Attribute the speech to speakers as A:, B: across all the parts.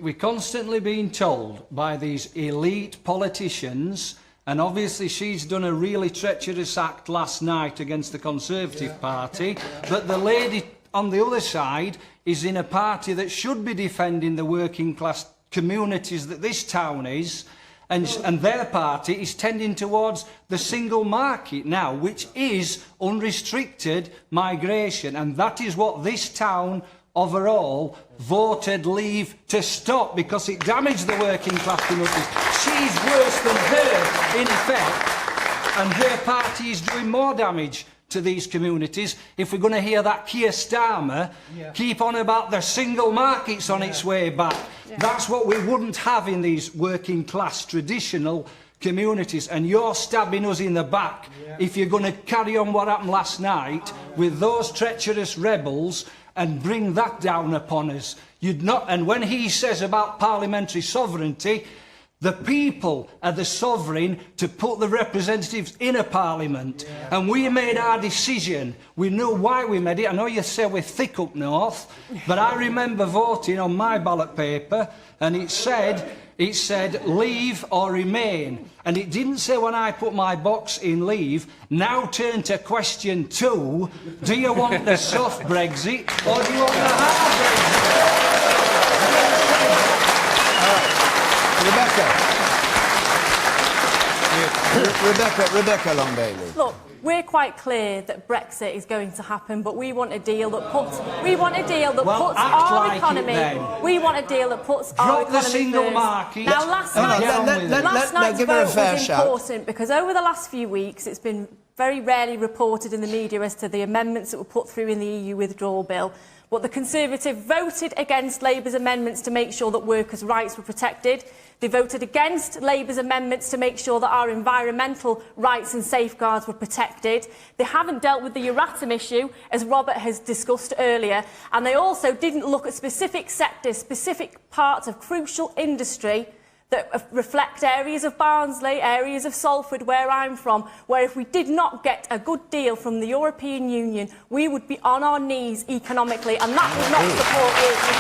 A: We're constantly being told by these elite politicians, and obviously she's done a really treacherous act last night against the Conservative Party, but the lady on the other side is in a party that should be defending the working class communities that this town is, and their party is tending towards the single market now, which is unrestricted migration, and that is what this town overall voted Leave to stop, because it damaged the working class communities. She's worse than her, in effect, and her party is doing more damage to these communities. If we're going to hear that Keir Starmer keep on about the single markets on its way back, that's what we wouldn't have in these working class traditional communities, and you're stabbing us in the back if you're going to carry on what happened last night with those treacherous rebels and bring that down upon us. You'd not. And when he says about parliamentary sovereignty, the people are the sovereign to put the representatives in a parliament. And we made our decision. We knew why we made it. I know you say we're thick up north, but I remember voting on my ballot paper, and it said Leave or Remain. And it didn't say when I put my box in Leave. Now turn to question 2. Do you want the soft Brexit or do you want the hard
B: Brexit? Rebecca Long Bailey.
C: Look, we're quite clear that Brexit is going to happen, but we want a deal that puts our economy. We want a deal that puts our economy
A: the single
C: first.
A: market.
C: Now, last night's vote was important because over the last few weeks, it's been very rarely reported in the media as to the amendments that were put through in the EU withdrawal bill. But the Conservative voted against Labour's amendments to make sure that workers' rights were protected. They voted against Labour's amendments to make sure that our environmental rights and safeguards were protected. They haven't dealt with the Euratom issue, as Robert has discussed earlier. And they also didn't look at specific sectors, specific parts of crucial industry that reflect areas of Barnsley, areas of Salford, where I'm from, where if we did not get a good deal from the European Union, we would be on our knees economically, and that would not support working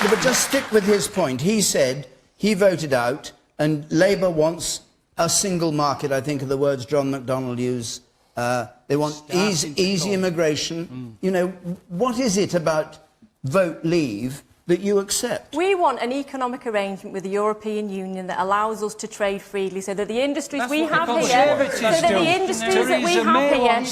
B: But just stick with his point. He said he voted out, and Labour wants a single market. I think are the words John McDonnell used. They want easy immigration. You know, what is it about vote Leave that you accept?
C: We want an economic arrangement with the European Union that allows us to trade freely, so that the industries we have here,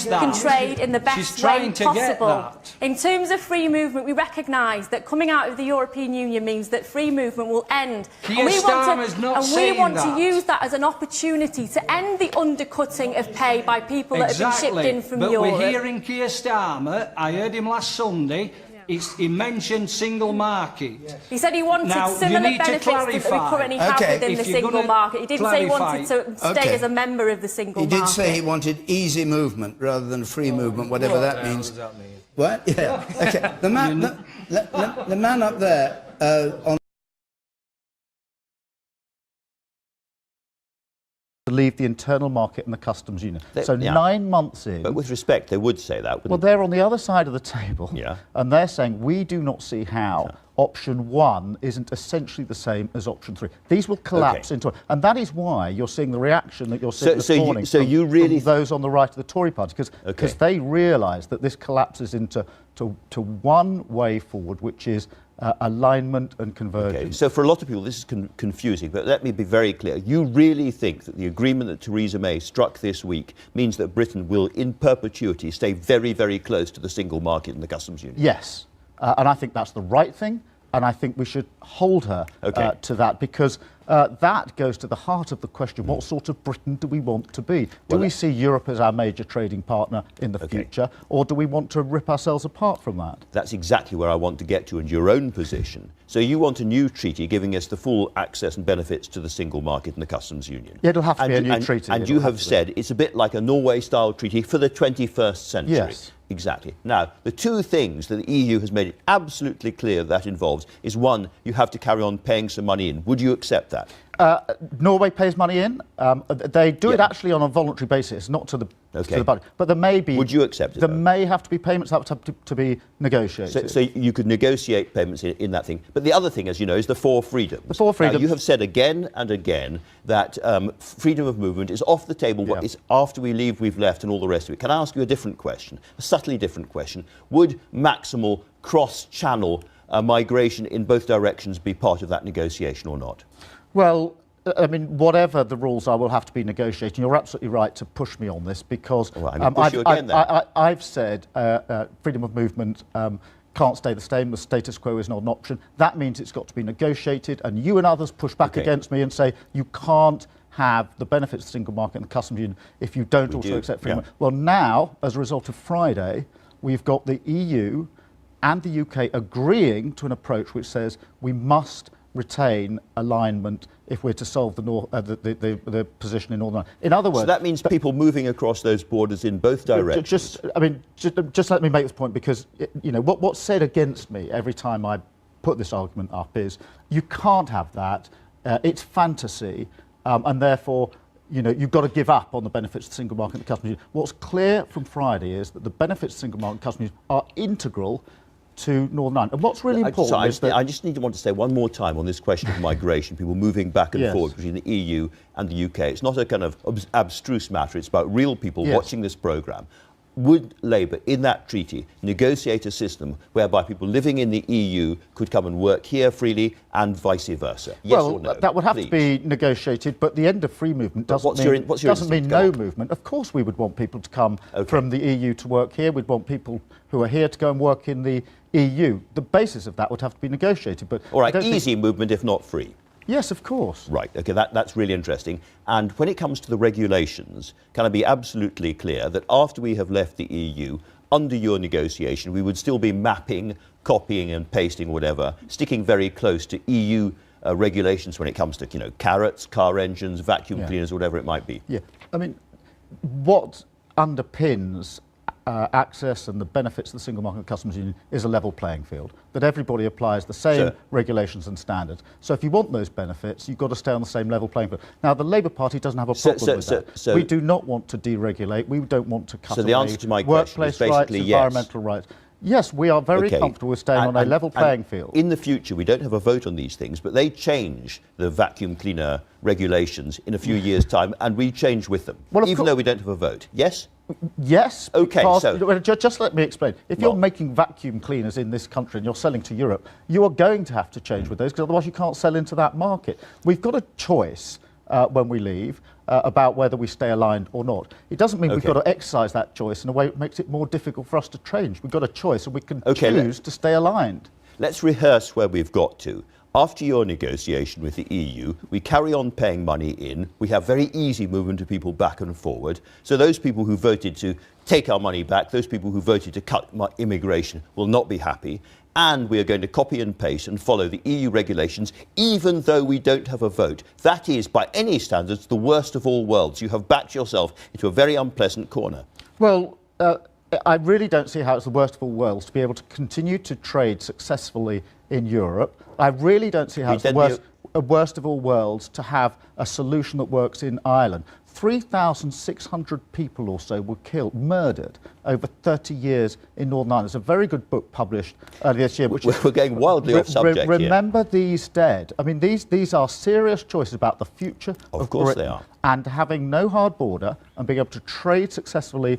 C: can trade in the best way possible. In terms of free movement, we recognise that coming out of the European Union means that free movement will end. And we want to use that as an opportunity to end the undercutting of pay by people that have been shipped in from Europe.
A: But we're hearing Keir Starmer, I heard him last Sunday, he mentioned single market.
C: Yes. He said he wanted similar benefits that we currently have within the single market. He didn't say he wanted to stay as a member of the single market.
B: He did say he wanted easy movement rather than free movement, whatever that means.
D: What does that mean?
B: What? Yeah. Okay. The man up there on
E: leave the internal market and the customs union. So 9 months in...
F: But with respect, they would say that,
E: well, they're on the other side of the table, and they're saying, we do not see how option 1 isn't essentially the same as option 3. These will collapse into... And that is why you're seeing the reaction that you're seeing this morning from those on the right of the Tory party, because they realise that this collapses into one way forward, which is alignment and convergence.
F: Okay. So for a lot of people this is confusing, but let me be very clear. You really think that the agreement that Theresa May struck this week means that Britain will in perpetuity stay very, very close to the single market and the customs union?
E: Yes, and I think that's the right thing, and I think we should hold her to that, because that goes to the heart of the question, what sort of Britain do we want to be? Do we see Europe as our major trading partner in the future, or do we want to rip ourselves apart from that?
F: That's exactly where I want to get to, and your own position. So you want a new treaty giving us the full access and benefits to the single market and the customs union.
E: Yeah, it'll have to be a new treaty.
F: And you have said it's a bit like a Norway-style treaty for the 21st century.
E: Yes.
F: Exactly. Now, the two things that the EU has made it absolutely clear that involves is, one, you have to carry on paying some money in. Would you accept that?
E: Norway pays money in. They do it actually on a voluntary basis, not to the budget. But there may be.
F: Would you accept it?
E: There may have to be payments that have to be negotiated.
F: So you could negotiate payments in that thing. But the other thing, as you know, is the four freedoms.
E: The four freedoms.
F: Now, you have said again and again that freedom of movement is off the table.
E: Yeah.
F: It's after we've left, and all the rest of it. Can I ask you a different question, a subtly different question? Would maximal cross-channel migration in both directions be part of that negotiation or not?
E: Well, I mean, whatever the rules are will have to be negotiated. You're absolutely right to push me on this because I've said freedom of movement can't stay the same. The status quo is not an option. That means it's got to be negotiated, and you and others push back against me and say you can't have the benefits of the single market and the customs union if you don't accept freedom. Yeah. Well, now, as a result of Friday, we've got the EU and the UK agreeing to an approach which says we must retain alignment if we're to solve the position in Northern Ireland. In other words,
F: so that means people moving across those borders in both directions.
E: Just let me make this point, because what's said against me every time I put this argument up is you can't have that. It's fantasy, and therefore you've got to give up on the benefits of the single market and the customs union. What's clear from Friday is that the benefits of the single market and customs union are integral to Northern Ireland. And what's really important is that...
F: I just want to say one more time on this question of migration, people moving back and forward between the EU and the UK. It's not a kind of abstruse matter. It's about real people watching this programme. Would Labour, in that treaty, negotiate a system whereby people living in the EU could come and work here freely and vice versa? Yes or no?
E: That would have to be negotiated, but the end of free movement doesn't mean no movement. Of course we would want people to come from the EU to work here. We'd want people who are here to go and work in the EU. The basis of that would have to be negotiated. But
F: all right, easy movement if not free.
E: Yes, of course.
F: Right, OK, that's really interesting. And when it comes to the regulations, can I be absolutely clear that after we have left the EU, under your negotiation, we would still be mapping, copying and pasting, whatever, sticking very close to EU regulations when it comes to, carrots, car engines, vacuum cleaners, whatever it might be?
E: Yeah, I mean, what underpins access and the benefits of the single market and customs union is a level playing field, that everybody applies the same regulations and standards. So if you want those benefits, you've got to stay on the same level playing field. Now, the Labour Party doesn't have a problem with that. We do not want to deregulate. We don't want to cut away
F: the answer to my question is basically
E: rights, environmental rights. Yes, we are very comfortable with staying on a level playing field.
F: In the future, we don't have a vote on these things, but they change the vacuum cleaner regulations in a few years' time, and we change with them, even though we don't have a vote. Yes?
E: Yes,
F: okay,
E: just let me explain. If you're making vacuum cleaners in this country and you're selling to Europe, you are going to have to change with those, because otherwise you can't sell into that market. We've got a choice when we leave about whether we stay aligned or not. It doesn't mean we've got to exercise that choice in a way that makes it more difficult for us to change. We've got a choice and we can choose to stay aligned.
F: Let's rehearse where we've got to. After your negotiation with the EU, we carry on paying money in. We have very easy movement of people back and forward. So those people who voted to take our money back, those people who voted to cut immigration will not be happy. And we are going to copy and paste and follow the EU regulations, even though we don't have a vote. That is, by any standards, the worst of all worlds. You have backed yourself into a very unpleasant corner.
E: Well, I really don't see how it's the worst of all worlds to be able to continue to trade successfully in Europe. I really don't see how it's the worst of all worlds to have a solution that works in Ireland. 3,600 people or so were killed, murdered, over 30 years in Northern Ireland. There's a very good book published earlier this year. Which
F: we're going wildly off subject here.
E: Remember these dead. I mean, these are serious choices about the future of
F: course
E: Britain.
F: They are.
E: And having no hard border and being able to trade successfully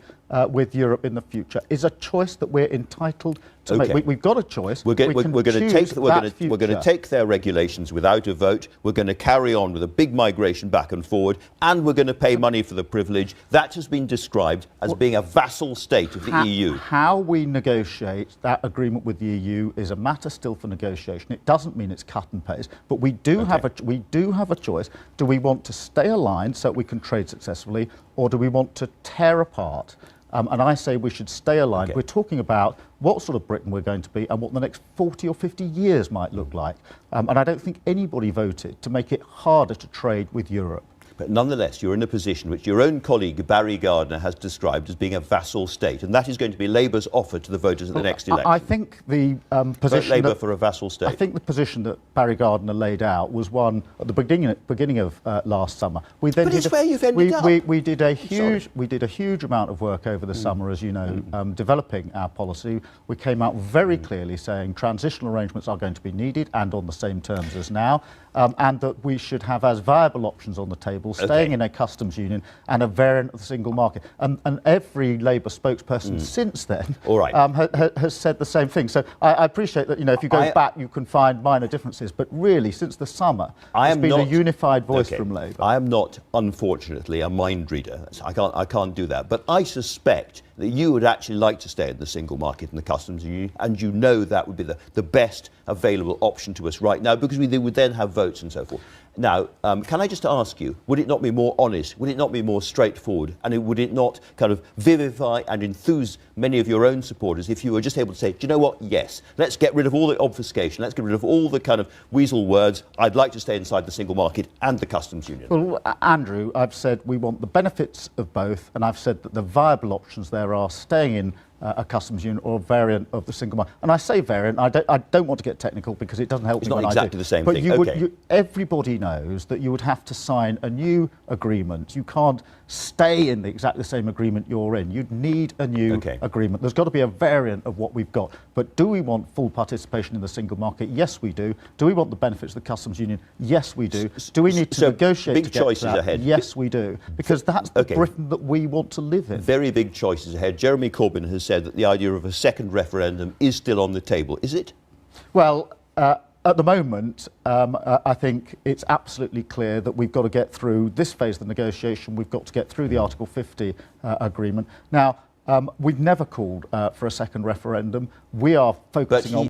E: with Europe in the future is a choice that we're entitled to make. We've got a choice.
F: We're going to take their regulations without a vote. We're going to carry on with a big migration back and forward, and we're going to pay money for the privilege. That has been described as being a vassal state of the EU.
E: How we negotiate that agreement with the EU is a matter still for negotiation. It doesn't mean it's cut and paste, but we do have a choice. Do we want to stay aligned so we can trade successfully, or do we want to tear apart? And I say we should stay aligned. We're talking about what sort of Britain we're going to be and what the next 40 or 50 years might look like. And I don't think anybody voted to make it harder to trade with Europe.
F: But nonetheless, you're in a position which your own colleague Barry Gardiner has described as being a vassal state, and that is going to be Labour's offer to the voters at the next election.
E: I think the position
F: Vote Labour for a vassal state.
E: I think the position that Barry Gardiner laid out was one at the beginning of last summer. We then
F: but it's where you've ended up.
E: We did a huge amount of work over the summer, as you know, developing our policy. We came out very clearly saying transitional arrangements are going to be needed and on the same terms as now, and that we should have as viable options on the table, staying in a customs union and a variant of the single market. And every Labour spokesperson since then has said the same thing. So I appreciate that, if you go back, you can find minor differences. But really, since the summer, there's been a unified voice from Labour.
F: I am not, unfortunately, a mind reader. I can't do that. But I suspect that you would actually like to stay in the single market and the customs union, and that would be the best available option to us right now, because we would then have votes and so forth. Now, can I just ask you, would it not be more honest, would it not be more straightforward, and would it not kind of vivify and enthuse many of your own supporters if you were just able to say, do you know what, yes, let's get rid of all the obfuscation, let's get rid of all the kind of weasel words, I'd like to stay inside the single market and the customs union?
E: Well, Andrew, I've said we want the benefits of both, and I've said that the viable options there are staying in a customs union or a variant of the single market. And I say variant, I don't want to get technical because it doesn't help me when I do.
F: It's not exactly the same
E: but
F: thing.
E: Everybody knows that you would have to sign a new agreement. You can't stay in exactly the same agreement you're in. You'd need a new agreement. There's got to be a variant of what we've got. But do we want full participation in the single market? Yes, we do. Do we want the benefits of the customs union? Yes, we do. Do we need to negotiate
F: big
E: to get
F: choices
E: to that?
F: ahead.
E: Yes, we do. Because that's the Britain that we want to live in.
F: Very big choices ahead. Jeremy Corbyn has said that the idea of a second referendum is still on the table. Is it?
E: Well, at the moment, I think it's absolutely clear that we've got to get through this phase of the negotiation. We've got to get through the Article 50 agreement. Now, we've never called for a second referendum. We are focusing on